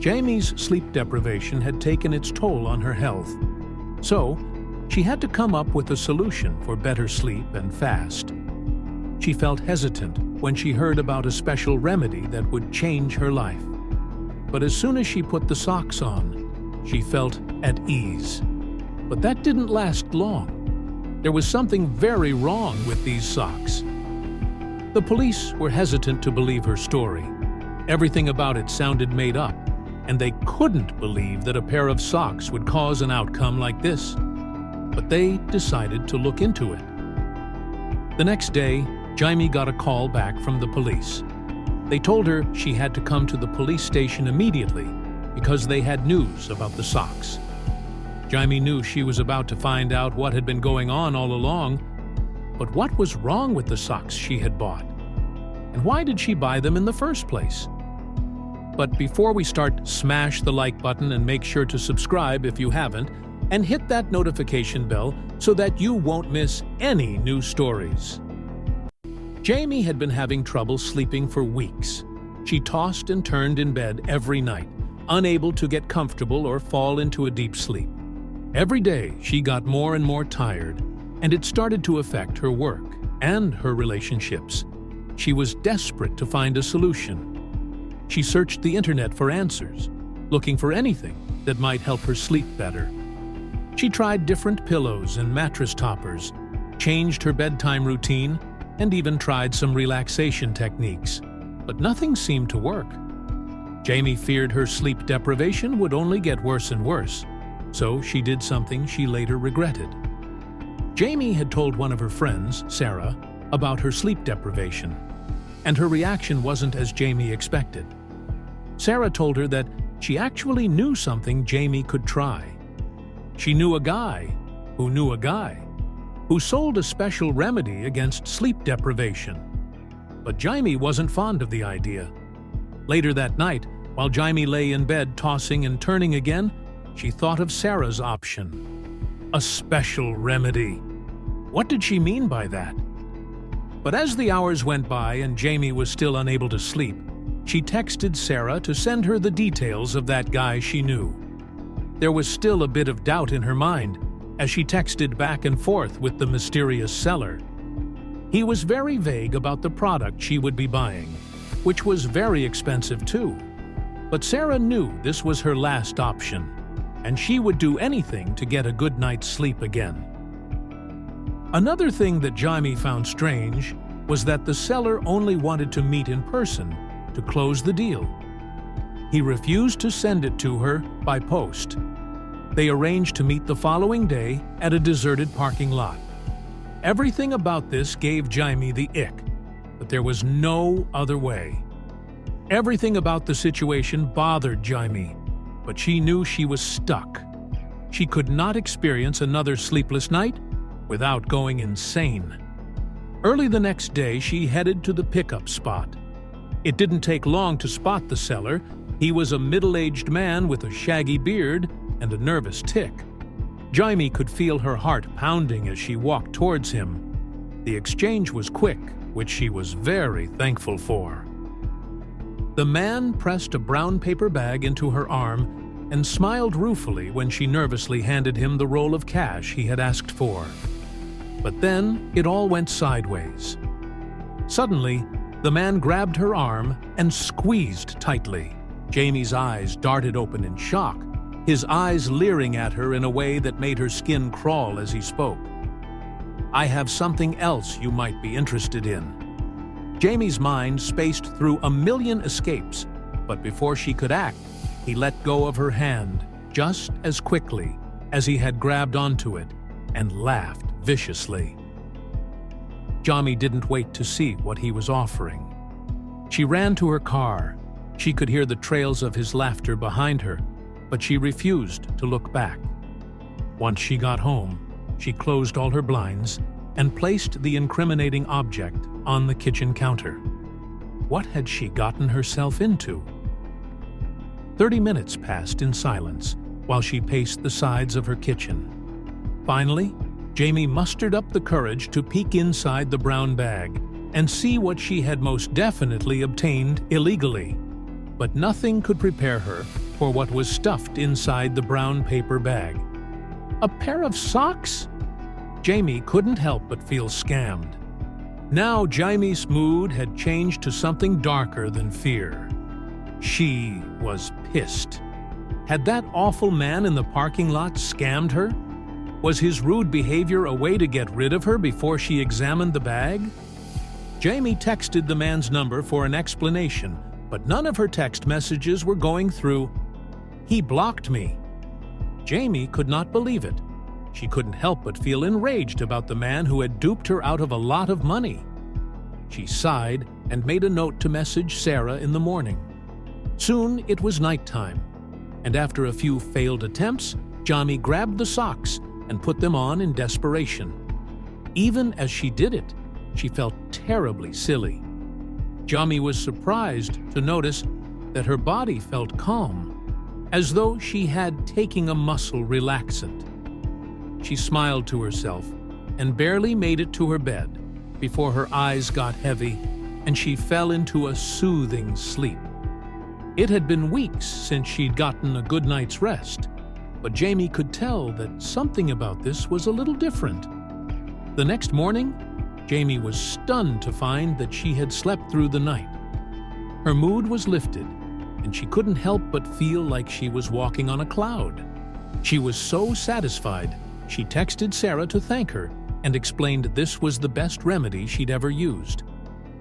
Jaimy's sleep deprivation had taken its toll on her health, so she had to come up with a solution for better sleep and fast. She felt hesitant when she heard about a special remedy that would change her life. But as soon as she put the socks on, she felt at ease. But that didn't last long. There was something very wrong with these socks. The police were hesitant to believe her story. Everything about it sounded made up, and they couldn't believe that a pair of socks would cause an outcome like this. But they decided to look into it. The next day, Jaimy got a call back from the police. They told her she had to come to the police station immediately because they had news about the socks. Jaimy knew she was about to find out what had been going on all along, but what was wrong with the socks she had bought? And why did she buy them in the first place? But before we start, smash the like button and make sure to subscribe if you haven't, and hit that notification bell so that you won't miss any new stories. Jaimy had been having trouble sleeping for weeks. She tossed and turned in bed every night, unable to get comfortable or fall into a deep sleep. Every day she got more and more tired, and it started to affect her work and her relationships. She was desperate to find a solution. She searched the internet for answers, looking for anything that might help her sleep better. She tried different pillows and mattress toppers, changed her bedtime routine, and even tried some relaxation techniques, but nothing seemed to work. Jaimy feared her sleep deprivation would only get worse and worse, so she did something she later regretted. Jaimy had told one of her friends, Sarah, about her sleep deprivation, and her reaction wasn't as Jaimy expected. Sarah told her that she actually knew something Jaimy could try. She knew a guy who knew a guy who sold a special remedy against sleep deprivation. But Jaimy wasn't fond of the idea. Later that night, while Jaimy lay in bed tossing and turning again, she thought of Sarah's option. A special remedy. What did she mean by that? But as the hours went by and Jaimy was still unable to sleep, she texted Sarah to send her the details of that guy she knew. There was still a bit of doubt in her mind as she texted back and forth with the mysterious seller. He was very vague about the product she would be buying, which was very expensive too. But Sarah knew this was her last option, and she would do anything to get a good night's sleep again. Another thing that Jaimy found strange was that the seller only wanted to meet in person to close the deal. He refused to send it to her by post. They arranged to meet the following day at a deserted parking lot. Everything about this gave Jaimy the ick, but there was no other way. Everything about the situation bothered Jaimy, but she knew she was stuck. She could not experience another sleepless night without going insane. Early the next day, she headed to the pickup spot. It didn't take long to spot the seller. He was a middle-aged man with a shaggy beard and a nervous tick. Jaimy could feel her heart pounding as she walked towards him. The exchange was quick, which she was very thankful for. The man pressed a brown paper bag into her arm and smiled ruefully when she nervously handed him the roll of cash he had asked for. But then it all went sideways. Suddenly, the man grabbed her arm and squeezed tightly. Jaimy's eyes darted open in shock, his eyes leering at her in a way that made her skin crawl as he spoke. "I have something else you might be interested in." Jaimy's mind spaced through a million escapes, but before she could act, he let go of her hand just as quickly as he had grabbed onto it and laughed viciously. Jaimy didn't wait to see what he was offering. She ran to her car. She could hear the trails of his laughter behind her, but she refused to look back. Once she got home, she closed all her blinds and placed the incriminating object on the kitchen counter. What had she gotten herself into? 30 minutes passed in silence while she paced the sides of her kitchen. Finally, Jaimy mustered up the courage to peek inside the brown bag and see what she had most definitely obtained illegally. But nothing could prepare her for what was stuffed inside the brown paper bag. A pair of socks? Jaimy couldn't help but feel scammed. Now Jaimy's mood had changed to something darker than fear. She was pissed. Had that awful man in the parking lot scammed her? Was his rude behavior a way to get rid of her before she examined the bag? Jaimy texted the man's number for an explanation, but none of her text messages were going through. He blocked me. Jaimy could not believe it. She couldn't help but feel enraged about the man who had duped her out of a lot of money. She sighed and made a note to message Sarah in the morning. Soon it was nighttime, and after a few failed attempts, Jaimy grabbed the socks and put them on in desperation. Even as she did it, she felt terribly silly. Jaimy was surprised to notice that her body felt calm, as though she had taken a muscle relaxant. She smiled to herself and barely made it to her bed before her eyes got heavy and she fell into a soothing sleep. It had been weeks since she'd gotten a good night's rest, but Jaimy could tell that something about this was a little different. The next morning, Jaimy was stunned to find that she had slept through the night. Her mood was lifted, and she couldn't help but feel like she was walking on a cloud. She was so satisfied, she texted Sarah to thank her and explained this was the best remedy she'd ever used.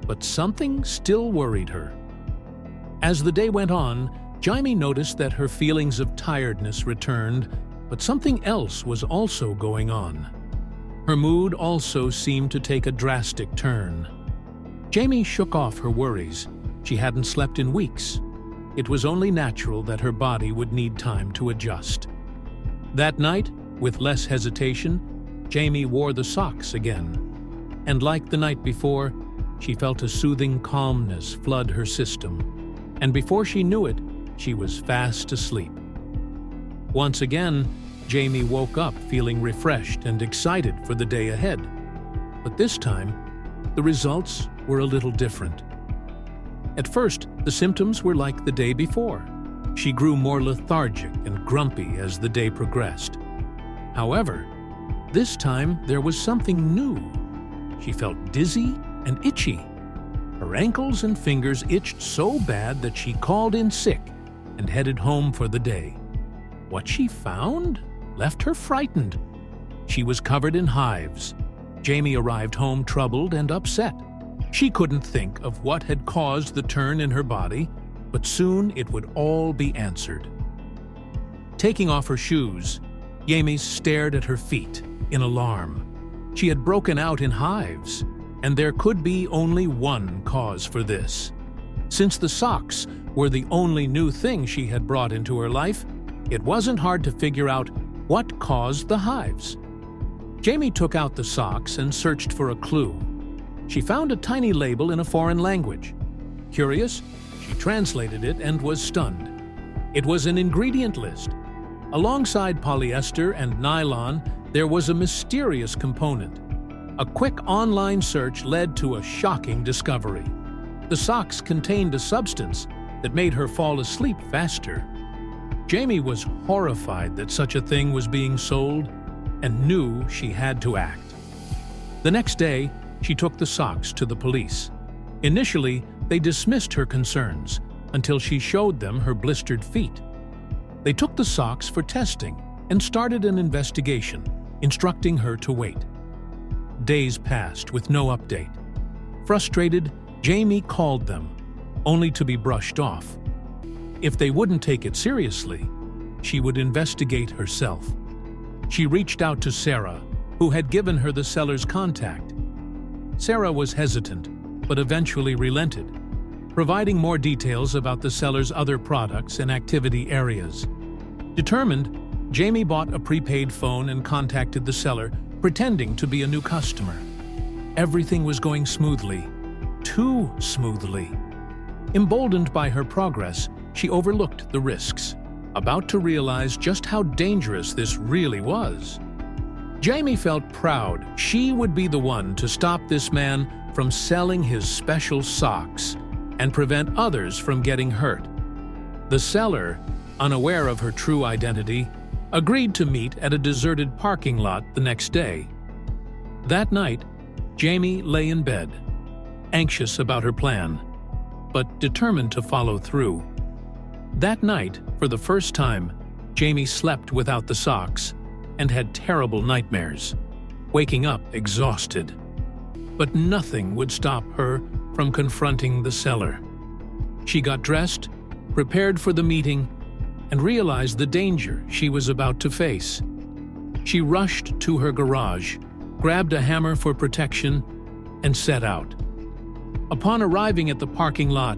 But something still worried her. As the day went on, Jaimy noticed that her feelings of tiredness returned, but something else was also going on. Her mood also seemed to take a drastic turn. Jaimy shook off her worries. She hadn't slept in weeks. It was only natural that her body would need time to adjust. That night, with less hesitation, Jaimy wore the socks again. And like the night before, she felt a soothing calmness flood her system. And before she knew it, she was fast asleep. Once again, Jaimy woke up feeling refreshed and excited for the day ahead. But this time, the results were a little different. At first, the symptoms were like the day before. She grew more lethargic and grumpy as the day progressed. However, this time there was something new. She felt dizzy and itchy. Her ankles and fingers itched so bad that she called in sick and headed home for the day. What she found left her frightened. She was covered in hives. Jaimy arrived home troubled and upset. She couldn't think of what had caused the turn in her body, but soon it would all be answered. Taking off her shoes, Jaimy stared at her feet in alarm. She had broken out in hives, and there could be only one cause for this. Since the socks were the only new thing she had brought into her life, it wasn't hard to figure out what caused the hives. Jaimy took out the socks and searched for a clue. She found a tiny label in a foreign language. Curious, she translated it and was stunned. It was an ingredient list. Alongside polyester and nylon, there was a mysterious component. A quick online search led to a shocking discovery. The socks contained a substance that made her fall asleep faster. Jaimy was horrified that such a thing was being sold and knew she had to act. The next day, she took the socks to the police. Initially, they dismissed her concerns until she showed them her blistered feet. They took the socks for testing and started an investigation, instructing her to wait. Days passed with no update. Frustrated, Jaimy called them, only to be brushed off. If they wouldn't take it seriously, she would investigate herself. She reached out to Sarah, who had given her the seller's contact. Sarah was hesitant, but eventually relented, providing more details about the seller's other products and activity areas. Determined, Jaimy bought a prepaid phone and contacted the seller, pretending to be a new customer. Everything was going smoothly, too smoothly. Emboldened by her progress, she overlooked the risks, about to realize just how dangerous this really was. Jaimy felt proud she would be the one to stop this man from selling his special socks and prevent others from getting hurt. The seller unaware of her true identity, agreed to meet at a deserted parking lot the next day. That night, Jaimy lay in bed, anxious about her plan, but determined to follow through. That night, for the first time, Jaimy slept without the socks and had terrible nightmares, waking up exhausted. But nothing would stop her from confronting the seller. She got dressed, prepared for the meeting, and realized the danger she was about to face. She rushed to her garage, grabbed a hammer for protection, and set out. Upon arriving at the parking lot,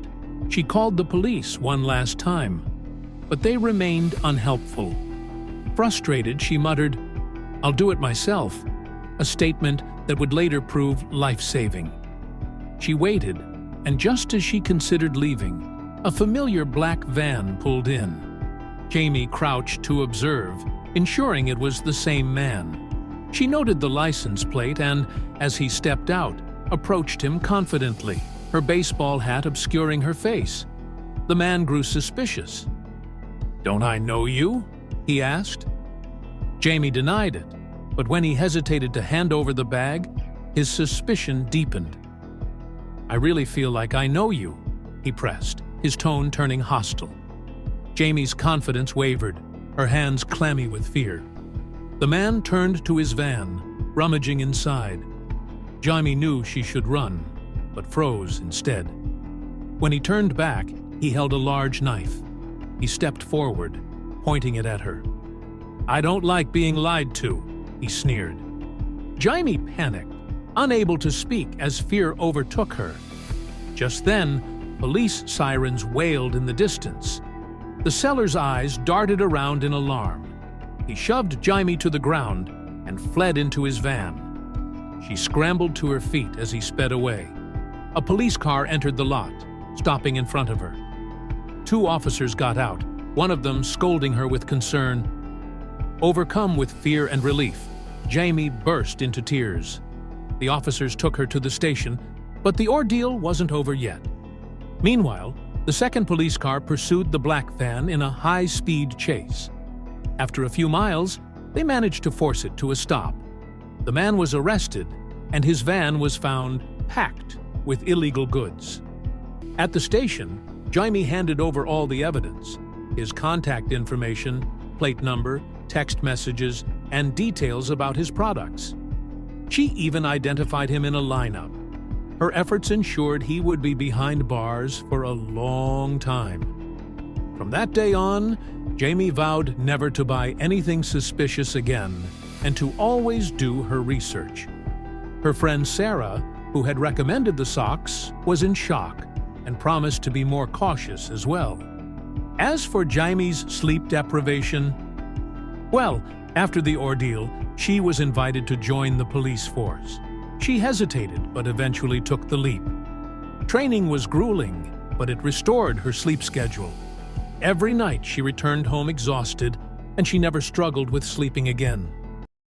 she called the police one last time, but they remained unhelpful. Frustrated, she muttered, "I'll do it myself," a statement that would later prove life-saving. She waited, and just as she considered leaving, a familiar black van pulled in. Jaimy crouched to observe, ensuring it was the same man. She noted the license plate and, as he stepped out, approached him confidently, her baseball hat obscuring her face. The man grew suspicious. "Don't I know you?" he asked. Jaimy denied it, but when he hesitated to hand over the bag, his suspicion deepened. "I really feel like I know you," he pressed, his tone turning hostile. Jaimy's confidence wavered, her hands clammy with fear. The man turned to his van, rummaging inside. Jaimy knew she should run, but froze instead. When he turned back, he held a large knife. He stepped forward, pointing it at her. "I don't like being lied to," he sneered. Jaimy panicked, unable to speak as fear overtook her. Just then, police sirens wailed in the distance. The seller's eyes darted around in alarm. He shoved Jaimy to the ground and fled into his van. She scrambled to her feet as he sped away. A police car entered the lot, stopping in front of her. 2 officers got out, one of them scolding her with concern. Overcome with fear and relief, Jaimy burst into tears. The officers took her to the station, but the ordeal wasn't over yet. Meanwhile, the second police car pursued the black van in a high-speed chase. After a few miles, they managed to force it to a stop. The man was arrested, and his van was found packed with illegal goods. At the station, Jaimy handed over all the evidence: his contact information, plate number, text messages, and details about his products. She even identified him in a lineup. Her efforts ensured he would be behind bars for a long time. From that day on, Jaimy vowed never to buy anything suspicious again and to always do her research. Her friend Sarah, who had recommended the socks, was in shock and promised to be more cautious as well. As for Jaimy's sleep deprivation, well, after the ordeal, she was invited to join the police force. She hesitated, but eventually took the leap. Training was grueling, but it restored her sleep schedule. Every night she returned home exhausted, and she never struggled with sleeping again.